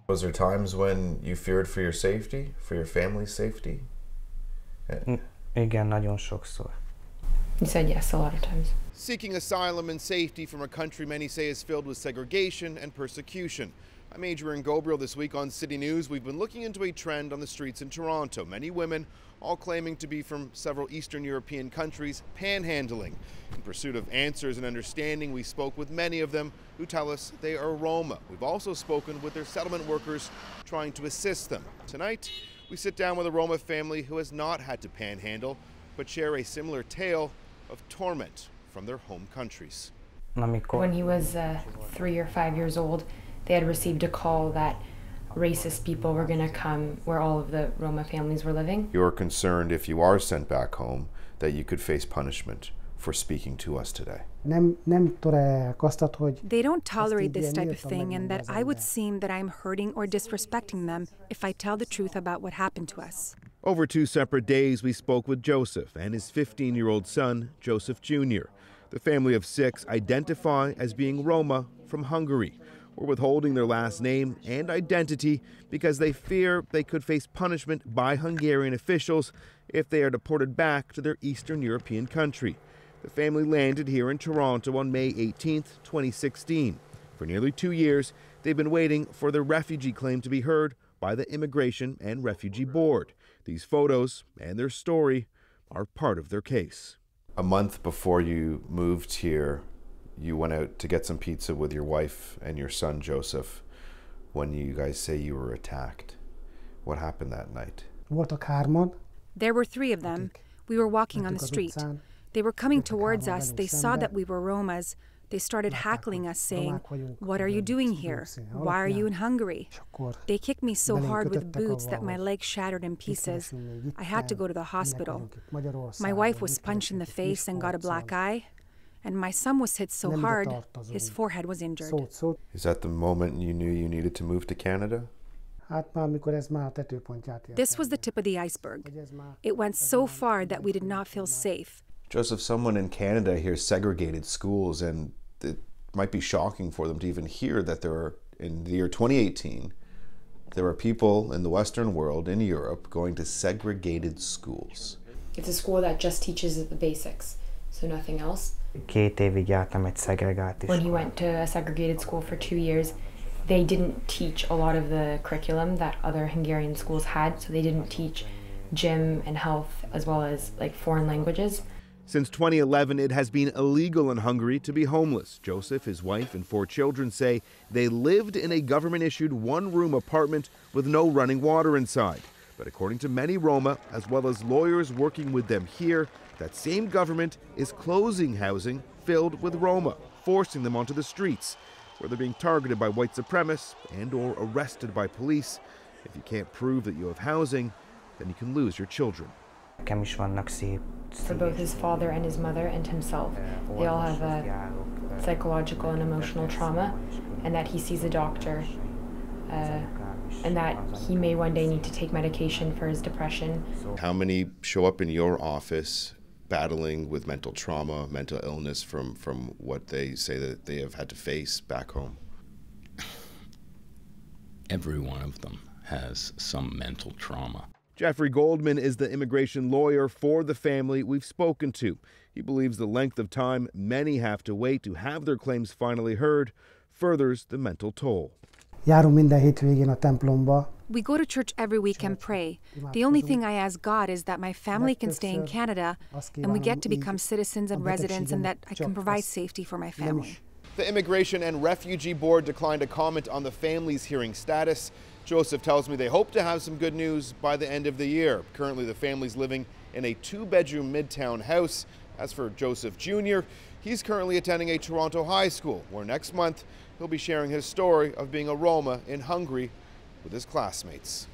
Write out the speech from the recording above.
Was there times when you feared for your safety, for your family's safety? Igen, nagyon sokszor. He said yes a lot of times. Seeking asylum and safety from a country many say is filled with segregation and persecution. I'm Adrian Ghobrial. This week on City News, we've been looking into a trend on the streets in Toronto. Many women, all claiming to be from several Eastern European countries, panhandling. In pursuit of answers and understanding, we spoke with many of them who tell us they are Roma. We've also spoken with their settlement workers trying to assist them. Tonight, we sit down with a Roma family who has not had to panhandle, but share a similar tale of torment from their home countries. When he was 3 or 5 years old, they had received a call that racist people were going to come where all of the Roma families were living. You're concerned if you are sent back home that you could face punishment for speaking to us today. They don't tolerate this type of thing, and that I would seem that I'm hurting or disrespecting them if I tell the truth about what happened to us. Over 2 separate days, we spoke with Joseph and his 15-year-old son, Joseph Jr. The family of 6 identify as being Roma from Hungary. We're withholding their last name and identity because they fear they could face punishment by Hungarian officials if they are deported back to their Eastern European country. The family landed here in Toronto on May 18, 2016. For nearly 2 years, they've been waiting for their refugee claim to be heard by the Immigration and Refugee Board. These photos and their story are part of their case. A month before you moved here, you went out to get some pizza with your wife and your son, Joseph, when you guys say you were attacked. What happened that night? There were 3 of them. We were walking on the street. They were coming towards us. They saw that we were Romas. They started hackling us, saying, "What are you doing here? Why are you in Hungary?" They kicked me so hard with boots that my leg shattered in pieces. I had to go to the hospital. My wife was punched in the face and got a black eye. And my son was hit so hard, his forehead was injured. Is that the moment you knew you needed to move to Canada? This was the tip of the iceberg. It went so far that we did not feel safe. Joseph, someone in Canada hears segregated schools, and it might be shocking for them to even hear that there are, in the year 2018, there are people in the Western world, in Europe, going to segregated schools. It's a school that just teaches the basics, so nothing else. 2 évig jártam egy szegregált When he went to a segregated school for 2 years, they didn't teach a lot of the curriculum that other Hungarian schools had, so they didn't teach gym and health as well as like foreign languages. Since 2011, it has been illegal in Hungary to be homeless. Joseph, his wife, and 4 children say they lived in a government-issued 1-room apartment with no running water inside. But according to many Roma, as well as lawyers working with them here, that same government is closing housing filled with Roma, forcing them onto the streets, where they're being targeted by white supremacists and or arrested by police. If you can't prove that you have housing, then you can lose your children. For both his father and his mother and himself, they all have a psychological and emotional trauma, and that he sees a doctor, and that he may one day need to take medication for his depression. How many show up in your office battling with mental trauma, mental illness from what they say that they have had to face back home? Every one of them has some mental trauma. Jeffrey Goldman is the immigration lawyer for the family we've spoken to. He believes the length of time many have to wait to have their claims finally heard furthers the mental toll. We go to church every week and pray. The only thing I ask God is that my family can stay in Canada and we get to become citizens and residents, and that I can provide safety for my family. The Immigration and Refugee Board declined to comment on the family's hearing status. Joseph tells me they hope to have some good news by the end of the year. Currently, the family's living in a 2-bedroom midtown house. As for Joseph Jr., he's currently attending a Toronto high school, where next month he'll be sharing his story of being a Roma in Hungary with his classmates.